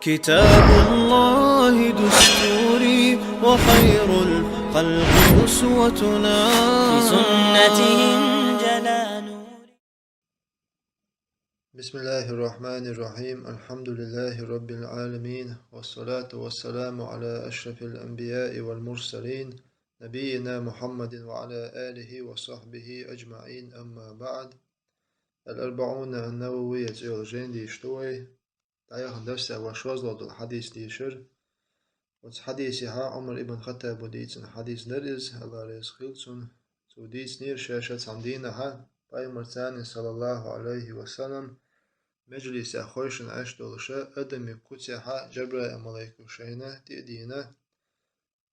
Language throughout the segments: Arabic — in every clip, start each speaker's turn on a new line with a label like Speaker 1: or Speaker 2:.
Speaker 1: كتاب الله دستوري وخير الخلق أسوتنا
Speaker 2: بسنته انجلى نوري.
Speaker 3: بسم الله الرحمن الرحيم الحمد لله رب العالمين والصلاة والسلام على أشرف الأنبياء والمرسلين نبينا محمد وعلى آله وصحبه أجمعين أما بعد الأربعون النووية زيولوجين دي شتوي تايخ درس وشوزلود الحديث دي شر حديثها عمر ابن خطاب وديتن حديث درز الله ريس خلصن سوديس نير شاشة عمدينها باي مرتان صلى الله عليه وسلم مجلس خوشن أشتولشة أدمي كتسحة جبرائيل ملايكو شينا تأدينا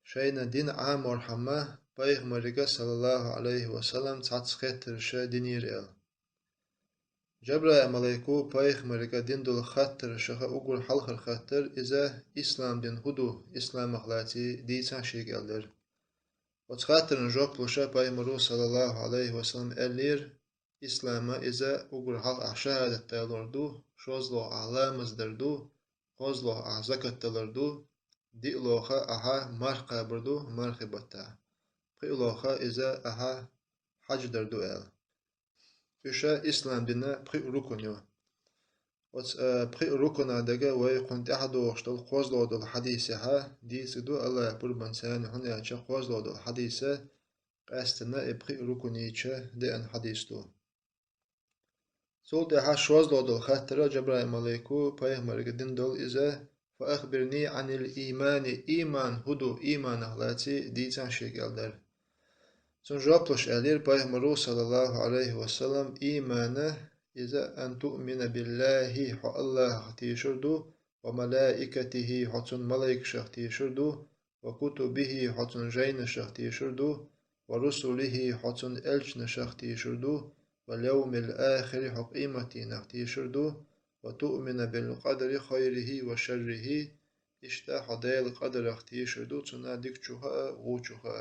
Speaker 3: شينا دين عام ورحمة بايغ مريقا صلى الله عليه وسلم تعتسخيتر شا دينير إل جبرائيل ملايكو بايغ مريقا دين دول خطر شخا أقول حلخر خطر إذا إسلام دين هدو إسلام أخلاتي ديتان شيك ألدر وتخاطر نجوك لشا بايغ مرو صلى الله عليه وسلم ألير إسلام إذا أقول حق أشهادة تلردو شوزلو علامز دردو خوزلو أعزكت تلردو ديلوخا أها مرقى بردو مرخبتا قيلوخا إذا أها حج دردو إل فيشا إسلام دينا بخي ركنيو بخي ركنا دقا ويقنت أحدو وشتل خوزلو دو الحديثها ديسدو الله يبور بنسان هنا يتشا خوزلو دو الحديثة قاستنا بخي ركنيتشا دي أن حديثتو سولت حشواز لودل خاطر جبرائيل ملايكو بايغمر قدين دول إذا فأخبرني عن الإيمان إيمان هدو إيمان أخلاتي ديتان شيكال در سن جوابلش ألير بايغمرو صلى الله عليه وسلم إيمان إذا أن تؤمن بالله حق الله تيشردو وملائكته حتن ملايك شخ تيشردو وكتبه حتن جين شخ تيشردو ورسله حتن ألشن شخ تيشردو واليوم الآخر حقيمتي نختي شردو وتؤمن بالقدر خيره وشره إشتا حديل قدر اختي شردو تنا ديكچوها غوچوها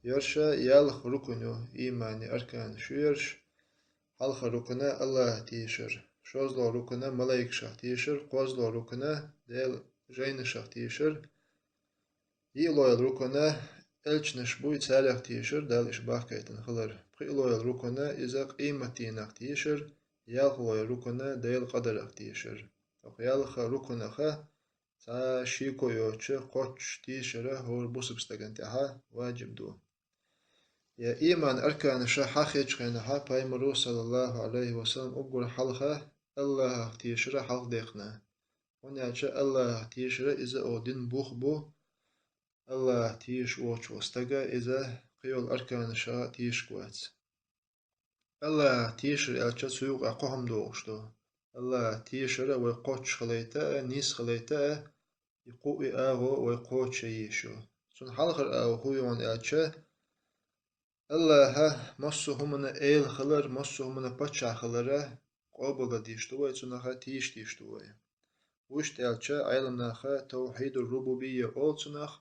Speaker 3: يرشا يالخ ركنو إيماني أركان شيرش حلخ ركنا الله تيشر شوزلو ركنا ملايك شخ تيشر قوزلو ركنا ديل جين شخ تيشر يلويل ركنا الچنش بوي تسالخ تيشر دال إشباح كيتن خلر قيلويل ركنا إذا قيمتي نختيشر يالخوي ركنا ديل قدر اختيشر يالخ ركنا خا تا شيكو يوچ قوچ تيشره هور بوسبستگنتها واجب دو يا إيمان أركان شا خيج خينها بايمرو صلى الله عليه وسلم أقول حلخة الله اختيشر حلق ديخنا ونعجا الله اختيشر إذا أودين بوخ بو الله تيش ووچ وستگا إذا قيول أركان شا تيش كوات الله تيشر ألچا سيوق أقوهم دوغشتو الله تيشر ويقوش خليتا نيس خليتا يقوئي آغو ويقوش يشو سن حلقر آغو خويون ألچا الله مصو همنا إيل خلر مصو همنا بچا خلره قوبلا ديشتو ويتسنخا تيش ديشتو وشت ألچا عيلمناخا توحيد الربوبية أولتسنخ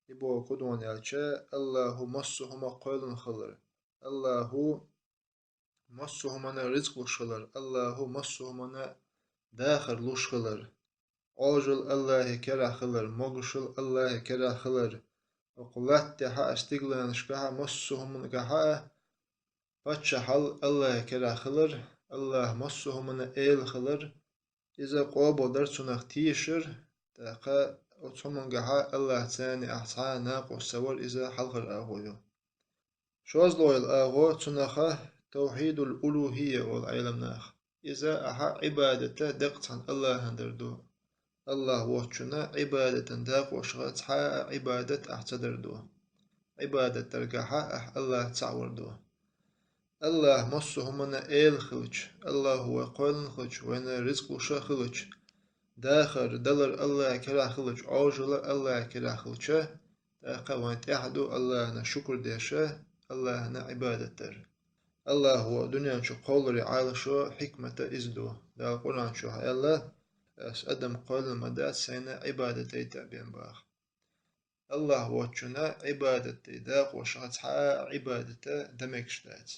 Speaker 3: يبو قدوان ألچا الله مصو هما قولن خلر الله مصو همنا رزق لشخلر الله مصو همنا داخر لشخلر عوجل الله كرا خلر مغشل الله كرا خلر وقلت تحا استقلان شكها مصو همنا كها بچا حل الله كرا خلر الله مصو همنا ايل خلر إذا قوبو درسنخ تيشر تاقا وتسمن جها الله ثاني أحسا ناقو سور إذا حلقر آغويو شوزلو الآغو تنخه توحيد الألوهية والعلم ناخ إذا أها عبادة دقتن الله هندردو الله وحشنا عبادة داق وشغتها عبادة أحتدردو عبادة ترقها الله تعوردو الله مصه من إيل خلج الله هو قول خلج وين رزق وشا خلج داخر دلر الله كرا خلج عوجل الله كرا خلجه داقا وين تحدو الله نشكر ديشه الله عبادة تر الله هو دنيا شو قولري عايل شو حكمة إزدو دا القرآن شو الله أس أدم قول المدات سينا عبادة تابين باخ الله هو شنا عبادة داق وشغتها عبادة دمك شتات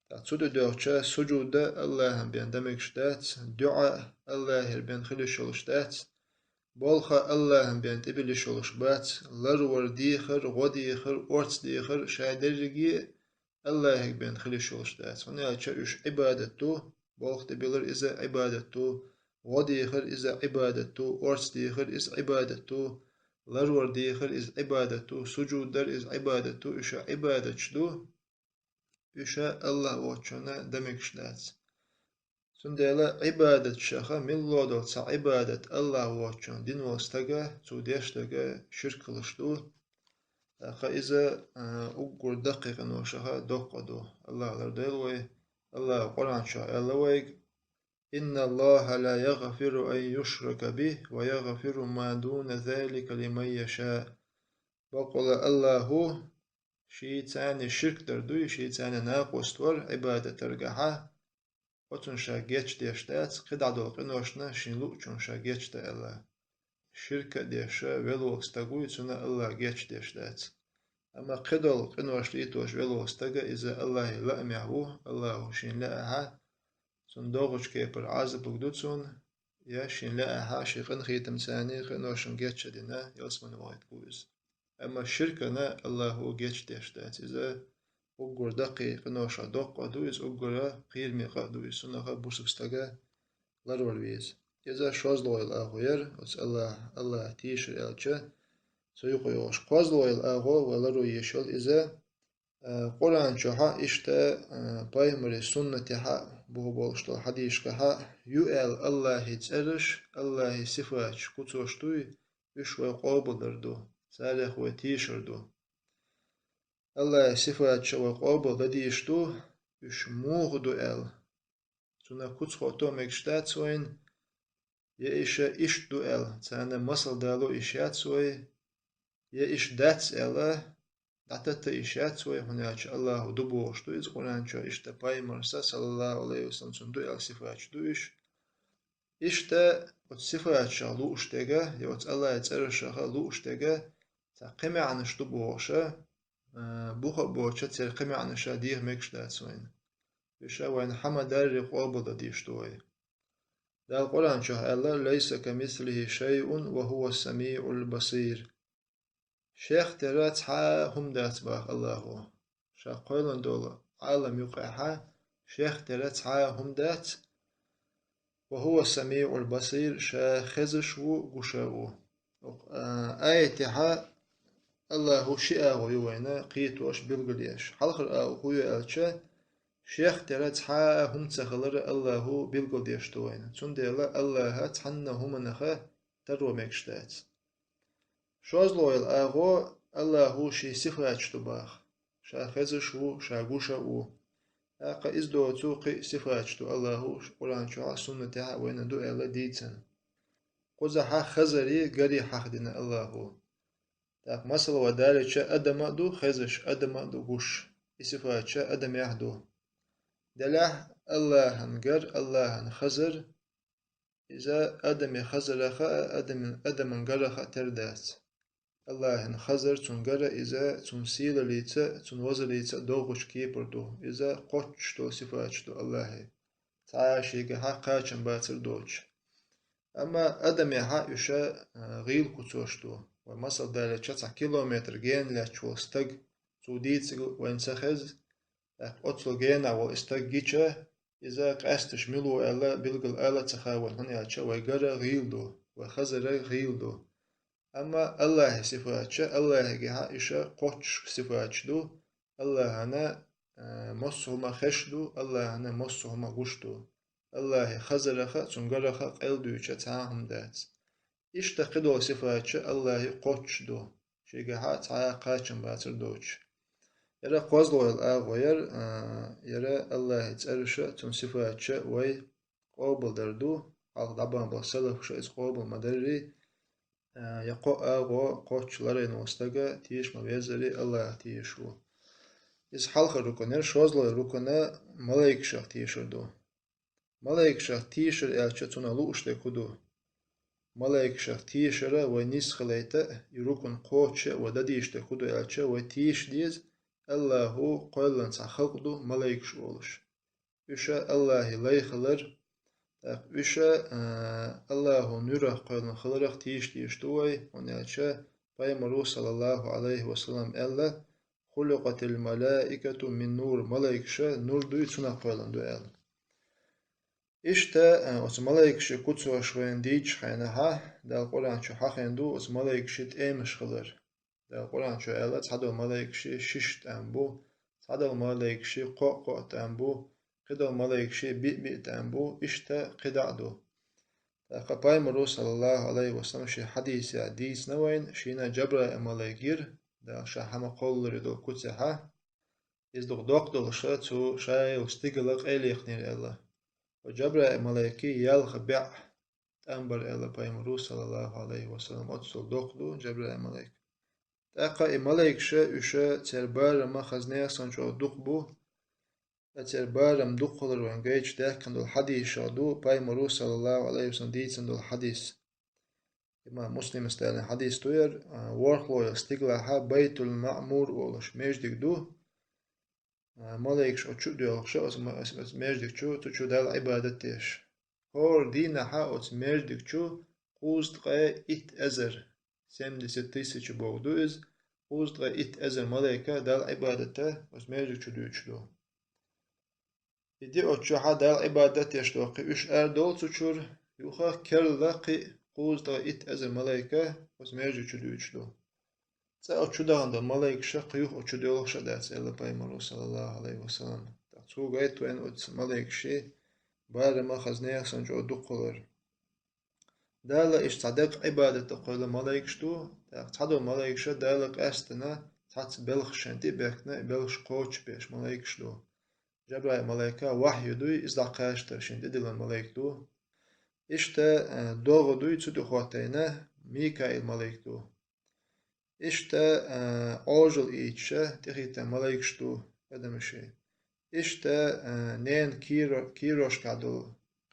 Speaker 3: تسود دوغشا سجود الله بين دمك شتات دعاء الله بين خلش شتات بولخا الله بين تبلي شولش بات لرور ديخر غديخر أورتس ديخر شادرجي الله بين خلي شولش دات هنا تشوش عبادته بولخ تبلر إذا عبادته غديخر إذا عبادته أورتس ديخر إذا عبادته لرور ديخر إذا عبادته سجود در إذا عبادته إيش عبادة شدو إيش الله واتشنا دمكش دات سندلا عبادة شخا من لودو تسع عبادة الله واتشون دين وستجا توديشتجا شرك لشتو خا إذا أقول دقيق نوشها دقدو الله لردلوي الله قرآن شاء الله ويك إن الله لا يغفر أن يشرك به ويغفر ما دون ذلك لمن يشاء بقول الله شيء ثاني شرك دردوي شيء ثاني ناقص تور عبادة ترجعها وتون شاگيتش ديشتات قد عدو قنوشنا شنلو چون شاگيتش دا الله شركة ديشا ولوكس تاقوي تنا الله گيتش ديشتات أما قدول قنوش ليتوش ولوكس تاقا إذا الله لأمعه الله شين لأها تون دوغش كيبر عازب وقدوتون يا شين لأها شي قن خيتم ثاني قنوشن گيتش دينا يلسمن وايد قويز أما الشركة نا الله گيتش ديشتات إذا أقول دقيق نوشا دق دويس أقول قيل ميقا دويس سنها بوسكستاga لارور ويز إذا شوزلويل أغوير وس الله تيشر ألچه سيقويوش قوزلويل أغو ولارو يشل إذا قرآن شها إشتا بايمري سنة ها بو بولشتو حديشكها يؤل الله تسرش الله صفاتش كتوشتوي بشوي قابل دردو سالخ وتيشر دو الله صفات شو قابل دديشتو إش موغدو أل تنا كوتس خطو مكشتات سوين يا إش دو أل تانا مصل دالو إشات سوي يا إش داتس ألا داتت إشات سوي هناك الله دبوشتو إز قرآن شو إش تباي مرسا صلى الله عليه وسلم تندو أل صفات شدو إش تا صفات شغلو أشتغا يوت الله يتسرشغا لو أشتغا تقيم عنش دبوشا بوخا بوچا ترقيم عن شاديه مكش داتسوين بشا وين حما داري قابل ديشتوي دا القرآن شاه الله ليس كمثله شيء وهو السميع البصير شيخ ترات حا هم دات باق الله شا قولن دولا عالم يقعها شيخ ترات حا هم دات وهو السميع البصير شا خزش وقشاو آية حا الله شيء ويوينا قيتوش بلغليش حلقر هو ألشة شيخ ترى حا هم تخلر الله بلغليش توينا تون ديلا الله تحنا هم نخا ترو مكشتات شوز لويل أغو الله شي صفات تباخ شاخزش و شاغوشا و أقا إزدو توقي صفات تو الله قرآن شو سنة تها وين دو ألا ديتن قزحا خزري غري حقدنا الله так مثلا ودالچه أدم دو خزش أدم دو غش إصفاتچه أدم يهدو دله الله هنجر الله هنخزر إذا أدم خزر خا أدم هنجر خا تردات الله هنخزر تنجر إذا تنسيل ليتا تنوزل ليتا دوغش كيبر دو إذا قطش دو صفاتش دو الله تعاشي جها قاچن باتر دوش أما أدم يها يشا غيل كتوش دو ومثل دالة 9 كيلومتر جين لاتشو استق توديت وين سخز أطل جين أو استق جيتشا إذا قاستش ملو ألا بلغل ألا تخاول هنا أتشا ويقرا غيلدو وخزر غيلدو أما الله صفاتشا الله جها إشا قوتش صفاتشدو الله هنا مصهما خشدو الله هنا مصهما غشدو الله خزرخا تنقرخا قلدوشا تاهم دات إشتقدو صفاتش الله قوتش دو شيغها تعا قاچن باتر دوش يرى قوزلو الأغوير يرى الله تسألشا تن صفاتش وي قابل دردو حق دبان بسلف شايز قابل مدري يقو أغو قوتش لرين وستغا تيش مبيزري الله تيشو إز حلق ركنر شوزلو ركنا ملايك شاق تيشر دو ملايك شاق تيشر ألچا تنالو اشتي كدو ملايك شاق تيشرا ونيس خليتا يروكن قوتشا وداديشتا كدو ألچا وتيش ديز الله قولن خلقدو ملايك شولش إشا الله ليخلر Üshe Allahu nürah qoylan xılaraq tiyiş duay onelçe Peygamber sallallahu aleyhi ve sellem elle Huluqatil malaiketu min nur malaikşe nur duy çuna qoylan duel. İşte o malaikşe kutsoşwen diç xayna ha dal Kur'ançı haqendu o malaikşe emiş xılır. Dal Kur'ançı elle çado malaikşe şişten bu çado malaikşe qoqotan bu قدر ملاك شيء بيتامبو إشتا قدعدو قباي مرو صلى الله عليه وسلم شي حديث نوين شينا جبرا ملاكير دا شاحما قول ردو كتسحا إز دوق شا تو شاي وستيقلق إليخ نير الله وجبرا ملاكي يالخ بيع تأمبر الله باي مرو صلى الله عليه وسلم أتصل دوقدو جبرا ملاك تاقا ملاك شا إشا تربار ما خزنيا سنجو دوقبو أتر بارم دخل وانجيج داخل الحديث شادو باي مرو صلى الله عليه وسلم ديتن دول حديث إمام مسلم استعلن حديث توير ورخلو يستقلها بيت المعمور ولش مجدك دو ملايكش أتشو ديوخش أس مجدك شو تشو دال عبادتيش هور دينا ها أس مجدك شو قوزت قاي إت أزر سمد ستيسي بوغدو إز قوزت قاي إت أزر ملايكا دال عبادته أس مجدك شو ديوش دو İdi oçu hadal ibadet yaştoqi üç erdol suçur yuha kerlaqi quzda it az malaika os merjuçu düçlu. Sa oçu dağında malaika şaqiyuh oçu diyoqşa ders Allah peygamber sallallahu aleyhi ve sellem. Taqsu gaytu en oç malaika şi barma xaznaya sanjo duqlar. Dala iş sadaq ibadet qoyla malaika ştu taqado malaika şa dala qastna tats belxşanti bekna belx qoç beş malaika ştu. جبرائيل ملايكة وحي دوي إزدع قاشتر شين ديدل الملايك دو إشتا دوغ دوي تسودو خواتينا ميكائيل ملايك دو إشتا أوجل إيتشا تخيتا ملايك شتو أدمشي إشتا نين كيروش كادو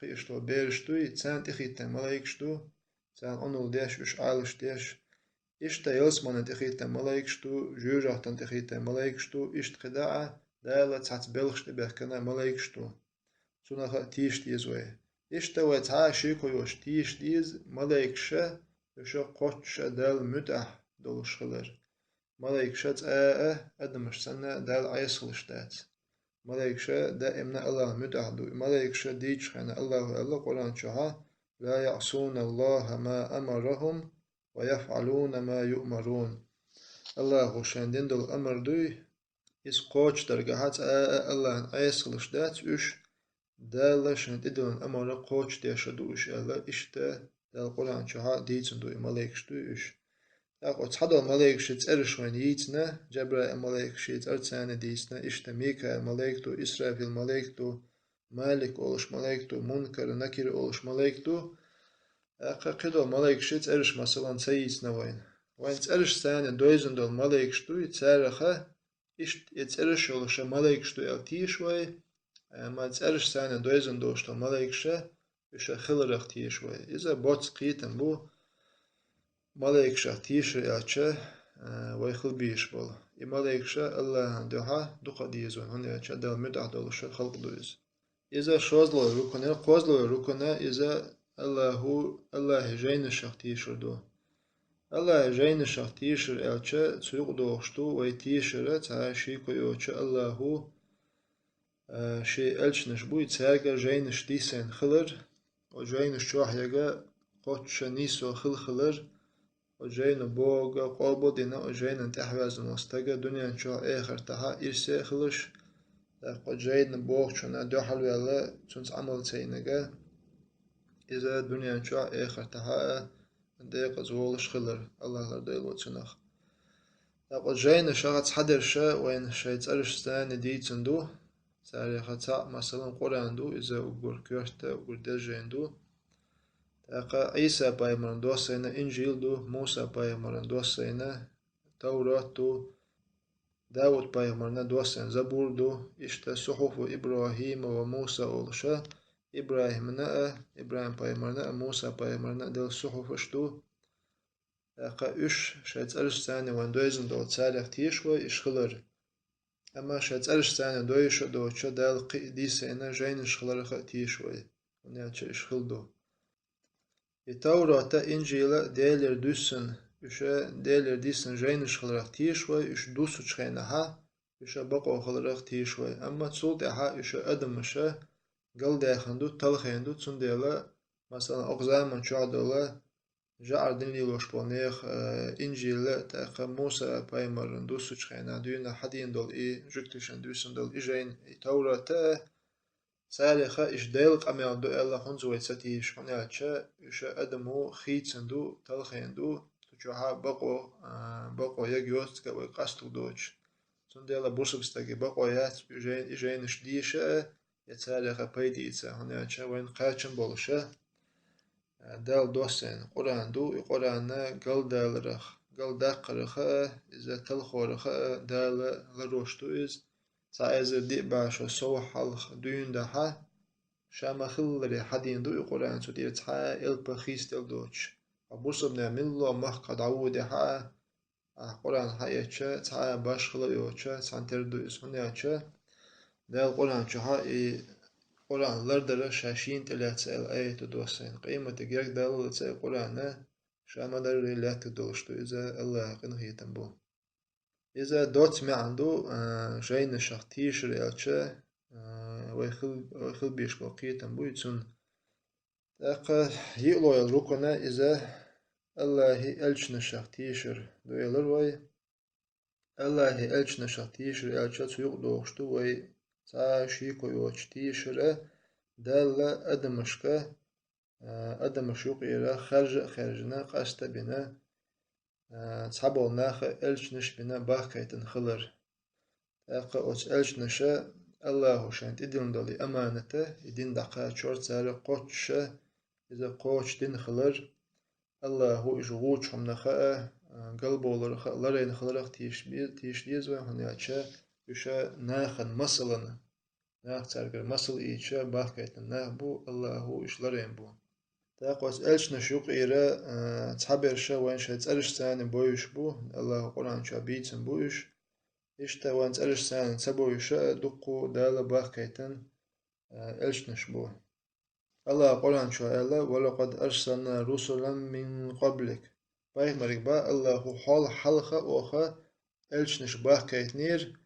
Speaker 3: قيشتو بيرشتوي تسان تخيتا ملايك شتو تسان أنول ديش وش عالش ديش إشتا يلسمان تخيتا ملايك شتو جوجاحتن تخيتا ملايك شتو إشت خداعة دالة تعت بلخش تبهكنا ملايك شتو سونا تيش ديزوي إشتا وتعا شيكو يوش تيش ديز ملايك شا يشو قوتش دال متح دولش خلر ملايك شا تآآ أدمش سنة دال عيسخلش دات ملايك شا دائمنا الله متح دو ملايك شا ديش خانا الله قرآن شها لا يعصون الله ما أمرهم ويفعلون ما يؤمرون الله شاندين دول أمر دوي إس قوش درجات الله عيسخلش دات إش دالة شنت إدلن أمر قوش ديشدوش الله إشتا دال قرآن شها ديتن دو ملايك شتو إش أقو تحدو ملايك شت أرشوين يتنا جبرائيل ملايك شت أرتسان ديسنا إشتا ميكائيل ملايك دو إسرافيل ملايك دو مالك أولش ملايك دو منكر نكير أولش ملايك دو أقا قدو ملايك شت أرش مثلا سيسنا وين تأرش سان دويزن دول ملايك شتو يتسارخه إشت يتأرش أولش ملايك شتو يلتيشوي ما تسألش سنة دويزن دوشتو ملايكشة إيش خلرخ تيشوي إذا بوت قيتن بو ملايكشة تيشر ياتشة ويخل بيش بول ملايكشة الله دوها دوقا ديزون هن ياتشة دل مدع دولش خلق دويز إذا شوزلو ركنا قوزلو ركنا إذا الله جين الشخ تيشر دو الله جين الشخ تيشر ياتشة تسوق دوشتو ويتيشر تعاشي كيوتشة الله شيء ألشنش بوي تساقا جينش ديسين خلر وجينش شوحيقا قوتش نيسو خلر وجين بوغا قوبو دينا وجين انتحوازن وستاقا دنيا نشوح اخر تها إرسي خلش وجين بوغشنا دو حلوة الله تنس عمل تينيقا إذا دنيا نشوح اخر تها ديقا زولش خلر الله لرديلو تنخ وجين شغط حدرشا وين شايت أرش ستاني ديتن دو تاريخة مثلا قرآن دو إذا أقول كرتا أقول دجين دو تاقا عيسى بايمرن دوسينا إنجيل دو موسى بايمرن دوسينا توراة دو داود بايمرن دوسين زبور دو إشتا صحف إبراهيم وموسى أولشا إبراهيم بايمرن موسى بايمرن دل صحف اشتو تاقا إش شايت أرش ثاني وان دويزن دو تاريخ تيشوي إشخلر أما شات أرش ثاني دويش دوتشا دال ديسينا جين شخلرخ تيشوي ونالش إش خلدو التوراة إنجيل ديلر دوسن إش ديلر ديسن جينش خلرخ تيشوي إش دوسو تشخينها إش بقو خلرخ تيشوي أما تصول تحا إش أدمش قل داخندو تلخيندو تسنديلا مثلا أقزاما شعدولا جعر دين لي وش بونيخ إنجيل تاق موسى بايمر دوسو تشخينا دونا حدين دول جكتشن دوسن دول إجين توراة سالخة إش ديلق أميال دو إلا خنزوي تساتيش خنالشا إش أدمو خيتسندو تلخيندو تجوها بقو يجيوت كوي قاستو دوش سنديلا بوسبستاكي بقو يات إجين إش ديشا يتسالخة بيديتسا خنالشا وين قاچن بولشا دال دوسين قرآن دو قرآن قل دالرخ قل داقرخ إذا تلخورخ دال لروشتو إز سايز دي باشا سو حلخ دون دها شاما خلري حدين دو قرآن سو دير تحا إلبا خيستل دوش أبوصبنا من الله محق دعود ها قرآن حياتشا تحا باش خلو يوشا سانتر دو اسمنياتشا دال قرآن شها قرآن لردر شاشين تلاتس الآية دوسين قيمة جاك دال لتسا قرآن شاما در ريلات دوشتو إذا الله قنه يتنبو إذا دوت ما عنده جاين شختيش ريالشا ويخل بيش بقية تنبو يتسون تاقا يقلو يلروكنا إذا الله ألشنا شختيشر دو يلروي الله ألشنا شختيشر ريالشا تسويق دوشتو وي تاشيكو يوشتيشر دال أدمش يقيرا خرجنا قاستا بنا تحبول ناخ ألشنش بنا باكايتن خلر تاقا أوت ألشنشا الله شان تدين دولي أمانته يدين دقا شورت ساري قوتشا إذا قوتش دين خلر الله إجغوش هم نخاء قلبو لرين خلرق تيش ديزوه هنياتشا يشا ناخن مصلنا ناخ تارقر مصل إيشا باكايتن ناخ بو الله إش لرين بو تاقوس ألشنا شوق إيرا تحبرشا وين شا تسألش ساني بويش بو الله قرآن شا بيتن بويش إشتا وين تسألش ساني تسبويشا دقو دالا باكايتن ألشنش بو الله قرآن شا ألا ولقد أرسلنا رسلا من قبلك بايك مريك با الله حال حلقة أوخا ألشنش باكايتنير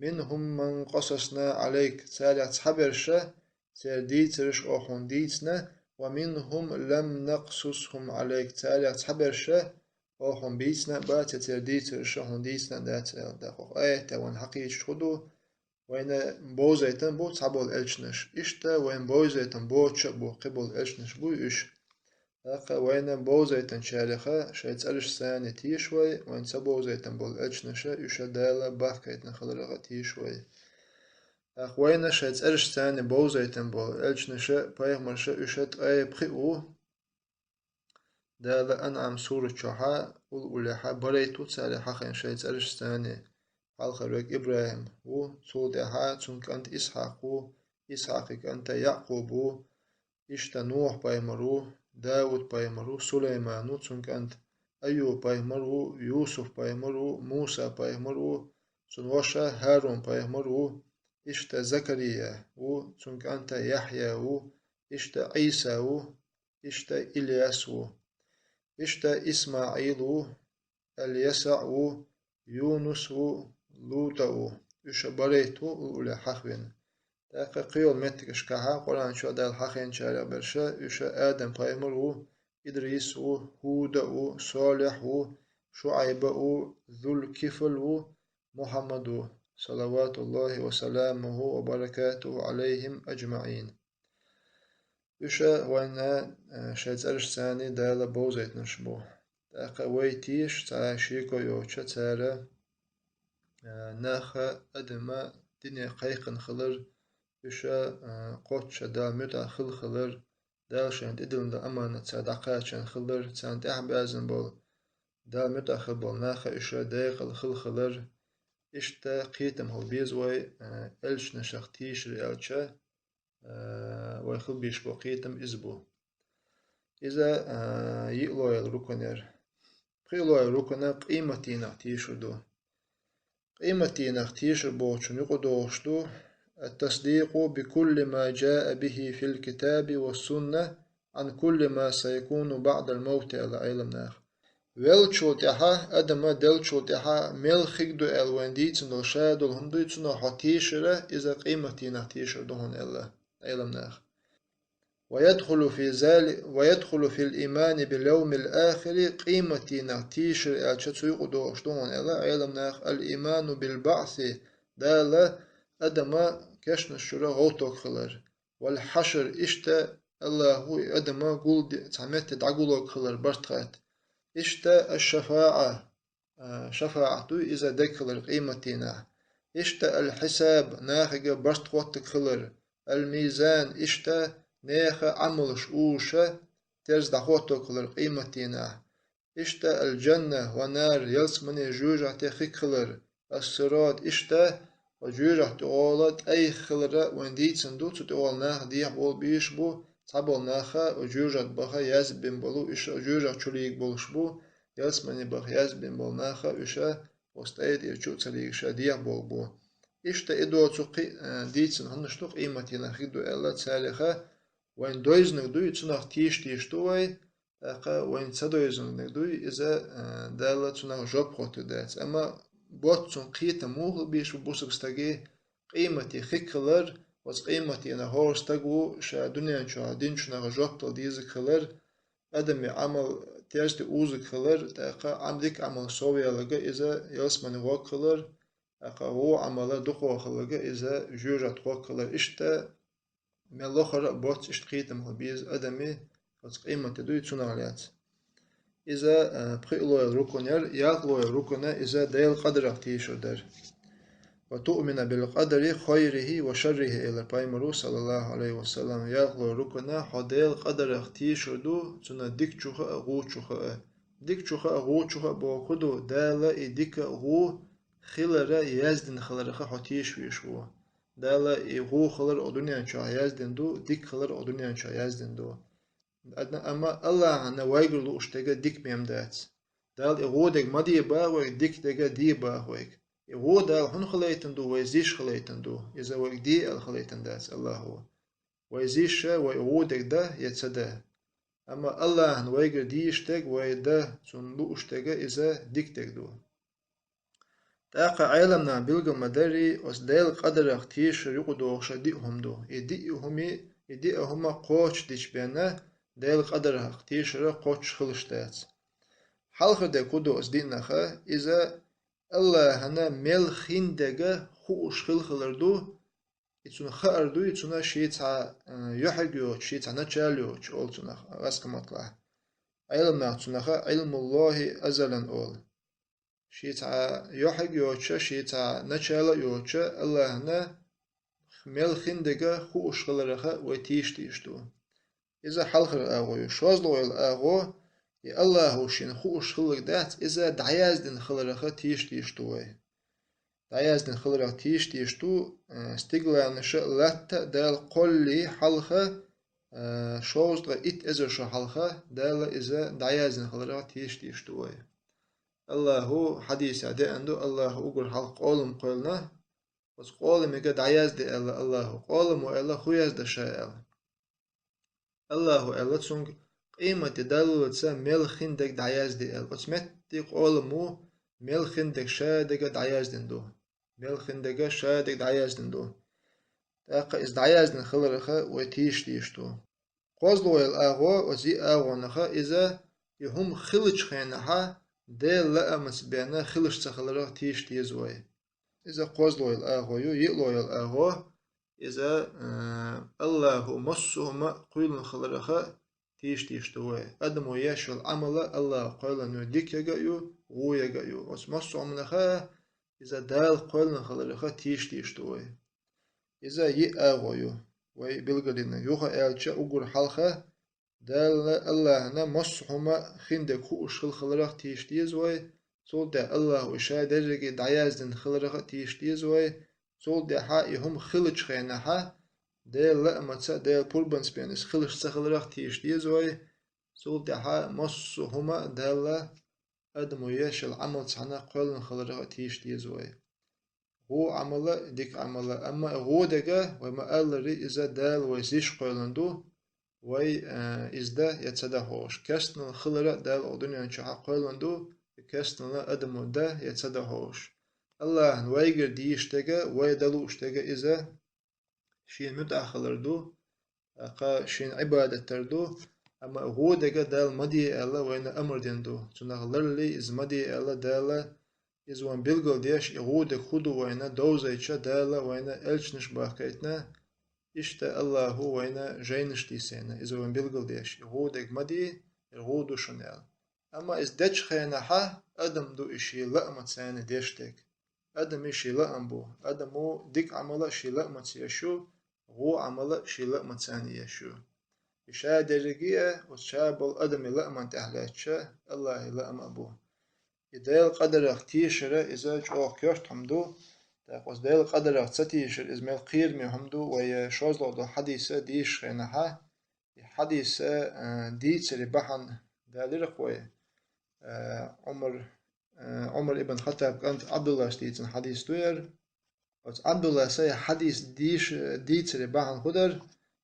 Speaker 3: منهم من قصصنا عليك سالع تحبرشا سيرديترش أوخون ديتنا ومنهم لم نقصصهم عليك تالي تحبرشا أوهم بيتنا بات ترديترشا هون ديتنا داخل آية وين حقيقة خدو وين بوزيتن بو تحبول ألشنش إشتا وين بوزيتن بوتش بو قبول ألشنش بو إش هاقا وين بوزيتن شارخا شايت ألش ساني تيشوي وين سبوزيتن بول ألشنشا إشا دالا باكايتن خلرغا تيشوي أخوينا شايت أرش ثاني بوزيتن بول ألشنشا بايغمرشا إشت أي بخيو دالا أنعم سورة شحا والأوليحا بريتو تسالي حقين شايت أرش ثاني حالخرق إبراهيم و صوتها تنك أنت إسحاق إسحاقك أنت يعقوب إشتا نوح بايمرو داود بايمرو سليمان تنك أنت أيوب بايمرو يوسف بايمرو موسى بايمرو سنوشا هارون بايمرو إشتا زكريا و تنك أنت يحيى و إشتا عيسى و إشتا إلياس و إشتا إسماعيل و اليسع و يونس و لوط و إشتا بريت و أولي حخبين تاقا قيول متكش كها قرآن شو دال حخين شارع برشا إشتا آدم بايمر و إدريس و هود و صالح و شعيب و ذو الكفل و محمد و صلوات الله وسلامه وبركاته عليهم أجمعين إشا وينا شايت أرش ثاني دالا بوزيت نشبو تاقا ويتيش تعاشيكو يوشا تارا ناخا أدما دنيا قيقن خلر إشا قوتشا دال متع خلر دال شايت إدلن دا أمانة تادقاتشان خلر تانت أحبازن بول دال متع خلبول ناخا إشا دايق خلر إشتا قيتم هو بيزوي ألش نشختيش ريالشا ويخل بيش بو قيتم إزبو إذا يقلو يلروكنر قيلو يلروكنا قيمتي نختيش دو قيمتي نختيش بو چون يقو دوشتو التصديق بكل ما جاء به في الكتاب والسنة عن كل ما سيكون بعد الموت على علمنا. Velčulteha adama delčulteha melchigdu elwenditsen dol shadol hunditsen hatishre is a qimatina tishre dohon ella elamnach. ويدخل في الإيمان باليوم الآخر قيمتنا تيشر الشتوي دوش دون ella elamnach الإيمان بالبعث دال adama كشن الشرا غوتوك خلر والحشر إشتا الله adama قول تعمت دعقولوك خلر برتغات إشتا الشفاعة شفاعة إذا دكلر قيمتنا إشتا الحساب ناخج برست قوتك خلر الميزان إشتا ناخ عملش أوشة ترز دخوتك خلر قيمتنا إشتا الجنة ونار يلسمني جوجة تخيك خلر الصراط إشتا وجوجة تقولت أي خلر ونديت صندوق تقول ناخ ديح بول بيش بو تابل ناخا وجوجة بخا يزبن بلو إشا جوجة تشليك بولش بو يلسمني بخ يزبن بول ناخا إشا وستايد إرشو تسليك شا ديح بول بو إشتا إدو تقي ديتسن هنشتوق إيمتنا خيدو إلا تساليخا وين دويزنك دوي تناخ تيش دوي وين تسادويزنك دوي إذا دالة تناخ جوب خوتو دات أما بوت تن قيتا موغل بيش بوسك ستاقي قيمتي خيكلر was قيمتي أنا هورستقو شا دنيا شا دين شنا جوبتل ديزك خلر أدمي عمل تيرستي أوزك خلر تاقا عمدك عمل سويا لغا إذا يلسمني وق خلر أقا هو عمل دخو خلر إذا جوجات وق خلر إشتا ملوخر بوت إشتقيت مخبيز أدمي was قيمتي دوي تناليات إذا بخيلو الركنير ياقلو الركنة إذا ديل قدر تيشر در وتؤمن بالقدر خيره وشره إلى بايمرو صلى الله عليه وسلم ياغلو ركنا حديل قدر اختيشر دو تنا ديك چوخا غو چوخا ديك چوخا غو چوخا بو خدو دالا ديك غو خلر يزدن خلرخه حتيش ويشو دالا غو خلر ادنيا چا يزدن دو ديك خلر ادنيا چا يزدن دو اما الله انا وايغلو اشتگا ديك ميمدات دال غو ديك مدي با و ديك ديك دي با ويك هو دال هن خليتن دو ويزيش خليتن دو إذا وقدي الخليتن داس الله هو ويزيش ويعودك ده يتصدى أما الله هن ويقر دي يشتك ويده سنلو اشتك إذا ديكتك دو تاقا عالمنا بلغ مداري وسدال قدر اختيش يقدو شديهم دو يديهما قوش ديش بينا دال قدر اختيش قوش خلش داس حلقة ده كدو اسدينخا إذا الله هنا مل خندقة خوش خلخلردو يتسون خاردو يتسون شيء يحجو شيء نتشالو شول تسون راسكمطلع علم تسون علم الله أزلا أول شيء يحجو شيء نتشالو يوش الله هنا مل خندقة خوش خلرخا وتيشتو إذا حلخر أغو شوزلو الأغو الله شين خوش خلق دات إذا دعيازدن خلرخه تيشتوه دعيازدن خلرخه تيشتو استقلانش لتا دال قولي حلخه شوزدغ إت إذا شو حلخه دال إذا دعيازدن خلرخه تيشتوه الله حديث عدي عنده الله أقول حلق قولم قولنا بس قولم إيقا دعيازد الله قولم وإلا خويازد شاء الله إلا تسونغ قيمة دلوتسا مل خندق دعياز دي وتمتي قولمو مل خندق شادق دعياز دندو مل خندق شادق دعياز دندو تاقا إز دعياز دن خلرخا وتيشتو قوزلو الأغو وزي أغو نخا إذا يهم خلج خينها ديل لأمس بينا خلج تخلرخ تيزوي إذا قوزلو الأغو يقلو الأغو إذا الله مصهما قيل خلرخا تيشتوه أدمو يشل عمل الله قال إنه ديك يجايو غو يجايو واسمس عملها إذا دال قال خلرخا تيشتوه إذا يأغويو ويبلغلنا يوها ألشا أقول حلخا دال الله هنا مصهما خندق خوش خلرخ تيشتيزوه صول ده الله وشا درجة دعيازدن خلرخا تيشتيزوه صول ده حائهم خلج خينها ديل لأمتسا ديل بولبنس بينس خلش سخلرخ تيشتيزوي سول دحا مصو هما دالا أدمو يشل عمل تحنا قولن خلرخ تيشتيزوي هو عمل ديك عمل أما هو دقة وما ألري إذا دال ويسيش قيلندو وي إزدا يتصدا هوش كستن الخلرة دال أودنيا نشاها قيلندو كستن لا أدمو دا يتصدا هوش الله ويجر ديش دقة ويدلوش دقة إذا شين متأخلردو أقا شين عبادة تردو أما هو دقة دال مدي ألا وين أمر ديندو تنغ لرلي إز مدي ألا دالا إز وان بلغل ديش هو دق خدو وين دوزيتشا دالا وين ألشنش باقيتنا إشتا الله هو وين جينش ديسينا إز وان بلغل ديش هو دق مدي هو دو شنال أما إز دج خينا حا أدم دو إشي لأمت ساني ديشتك أدم إشي لأم بو أدمو دق عملا شي لأمت يشو هو عمل شي لأمت ساني يشو إشا درجية وشابل أدم لأمن تحلاتشا الله لأم أبوه إدال قدر اختيشرة إذا جوه كيرت حمدو تاقوز دال قدر اختيشر إزمال قير مي حمدو ويا شوزلو دو حديثة ديش خينها حديثة ديتسري بحن دالرق ويا عمر ابن خطاب كانت عبد الله ستيتن حديث دوير عبد الله سي حديث ديتسري بحن خدر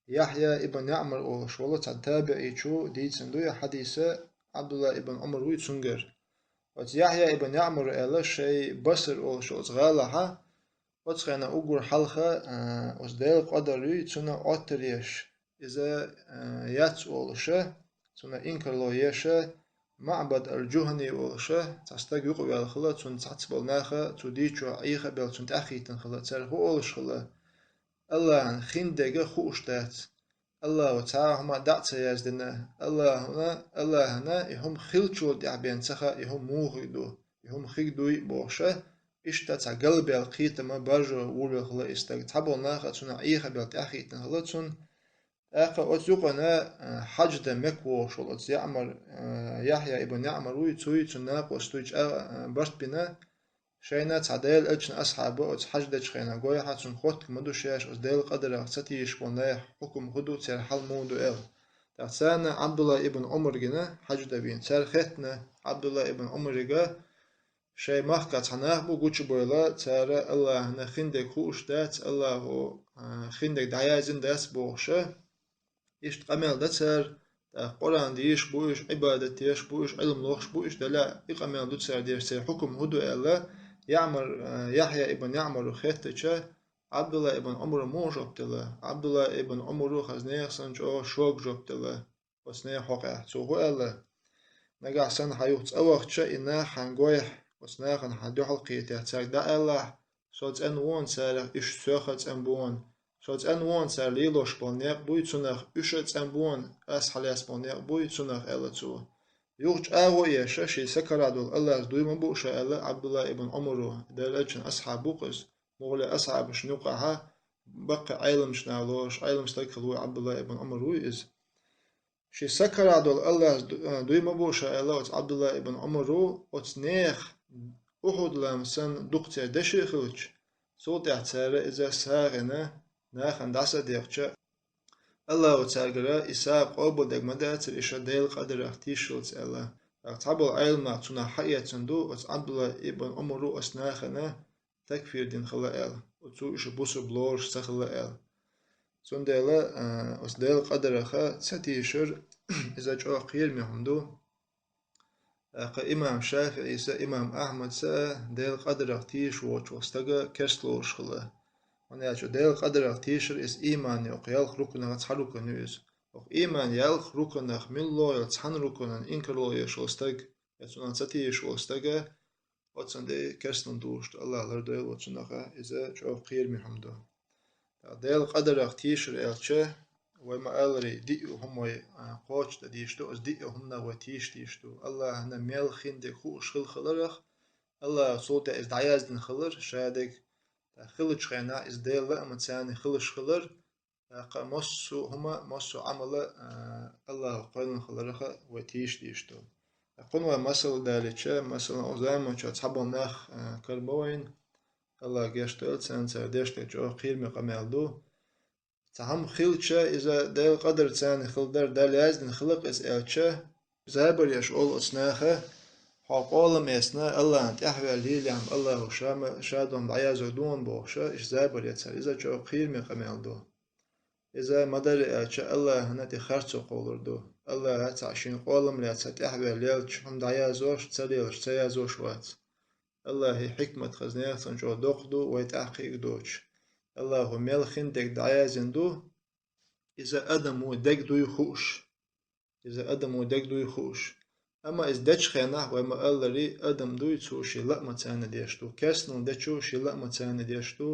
Speaker 3: يحيى ابن يعمر أو شوالة تابع يشو ديتسن دويا حديثة عبد الله ابن عمر ويتسنجر يحيى ابن يعمر إلا شيء بصر أو شو صغالها وتخينا أقول حلقة وزدال قدري تسنا أتريش إذا ياتس أولشة تسنا إنكر لو يشة معبد الجهني أولشة تستجيق بالخلا تسن تعتبر ناخا تديشوا عيخة بل تسن تأخيتن خلا تسرح أولش خلا الله عن خندق خوشتات الله وتعالى هما دعت يزدنا الله هنا يهم خلشو دعبين سخا يهم موغدو يهم خيدوي بوشة إشتا قلبي القيت ما برجو ولو خلا استك تبو ناخا تسنا عيخة بل تأخيتن خلا تسن أخا أتيقنا حجد مكو شو يعمر يحيى ابن يعمر ويتسوي تناق وستويج برت بنا شينا تعديل أجن أصحابه وتحجد شينا قوي حتى خط مدو شاش أصديل قدر أختي يشبونه حكم خدو تير حل مودو إل تحسانا عبد الله ابن عمر جنا حجد بين تير ختنا عبد الله ابن عمر جا شيء مخك تناه بو قوش بولا تير الله نخندك خوش دات الله خندك دعيازن داس بوشة إشت قمل دتر قرآن ديش بوش عبادة ديش بوش علم لوش بوش دلا إقامل دتر ديش حكم هدو إلا يعمر يحيى ابن يعمر خيتشا عبد الله ابن عمر مو جبتلا عبد الله ابن عمر خزنيه سنجو شوق جبتلا وسنيه حقه سو هو إلا نجح سن حيوت أوقتشا إنها حنقويح وسنيه خن حدو حلقيته تاك دا الله صوت أن وون سالك إش سوخت أن بون صوت أن وون سال ليلوش بونيق بويتسونخ إشت أن بون أسحليس بونيق بويتسونخ إلا تو يوج أغوية شاشي سكرادول الله دويما بوشا إلا عبد الله ابن عمر دلجن أصحاب بوقس مغلى أصحاب شنوقها بقى عالم شنالوش عالم ستيكلو عبد الله ابن عمر ويز شي سكرادول الله دويما بوشا إلا عبد الله ابن عمر وتنيخ أحد لامسن دكتور دشي خلج صوت اعتار إذا ساغنا ناخن دعسة ديقشا الله وتعالى إساق أبو دقمدات إشا ديل قدر اختيشلت الله أعتبر علم تنا حياة تندو عبد الله ابن عمر أسناخنا تكفير دين خلا إل وتو إشا بوسو بلورش سخلا إل سندلا أسديل قدر خا تساتيشر إذا جو قيل مهمدو إمام شافعي إسا إمام أحمد سا ديل قدر اختيش وستغا كسلوش خلا ونياتشو ديل قدر اختيشر إس إيمان يقيال خروكنا غتحركا نيوز إيمان يالخ ركنخ من لو يلتحن ركنن إنك لو يشوستغ يتسونان ستي يشوستغ وتسندي كرسنن دوشت الله لردويل وتسنخا إذا جو قير محمدو ديل قدر اختيشر إلتشه وما ألري دي هموي قوش ديشتو أز دي همنا وتيش ديشتو الله هنا ميل خين خوش خل خلرخ الله صوت إز دعياز دين خلر شادك خلج خينا إز ديل لأمن تاني خلش خلر مصو هما مصو عمل الله قلنا خلرخا وتيش ديشتو قلنا مثل دالتش مثلا أزايم وش أصحابهم نخ كربوين الله جشتل سنسر ديشت جو قير مقاملدو تهم خلشة إذا دال قدر تاني خلدر دال يزن خلق إز إلشة زابر يش أول أصناخه حقولم اسنا الله أنت أحوال لي عم الله شام شادهم بعياز دون بوشة إيش زابر يتسر إذا جو خير من قمل دو إذا مدر أتش الله هنتي خرج قولر دو الله هتعشين قولم لا تحوال ليل شم دعيازوش تسليلش تيازوش وات الله هي حكمة خزنية سنجو دوخدو ويتحقيق دوش الله ملخين دك دعيازن دو إذا أدمو دك دو يخوش إذا أدمو دك دو يخوش أما إذا دش خيانه وما الله لي أدم دو يتسوشي لا متسانة ديشتو كسنو دشوشي لا متسانة ديشتو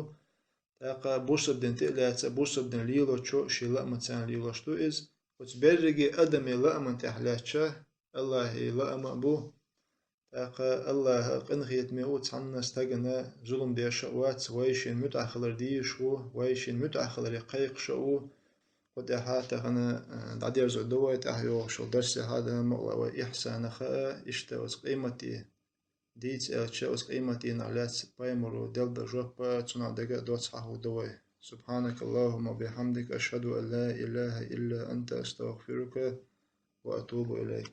Speaker 3: تاقا بوسب دين تقلاتsa بوسب دين ليلو تشو شي لا متسانة ليلو شتو إز وتبرجي أدمي لا من تحلاتشا الله لا ما بو تاقا الله قنخيت ميوت عنا استغنى ظلم ديشا وات ويشين متأخلر ديشو ويشين متأخلر يقيق شو وتحات أنا دعير زودوة تحيو شو درس هذا مقوى إحسان خاء إشتوز قيمتي ديت أشتوز قيمتي نعلات بايمرو دل درجوبة تنع دقاء دوت صحو دوي سبحانك اللهم وبحمدك أشهد أن لا إله إلا أنت أستغفرك وأتوب إليك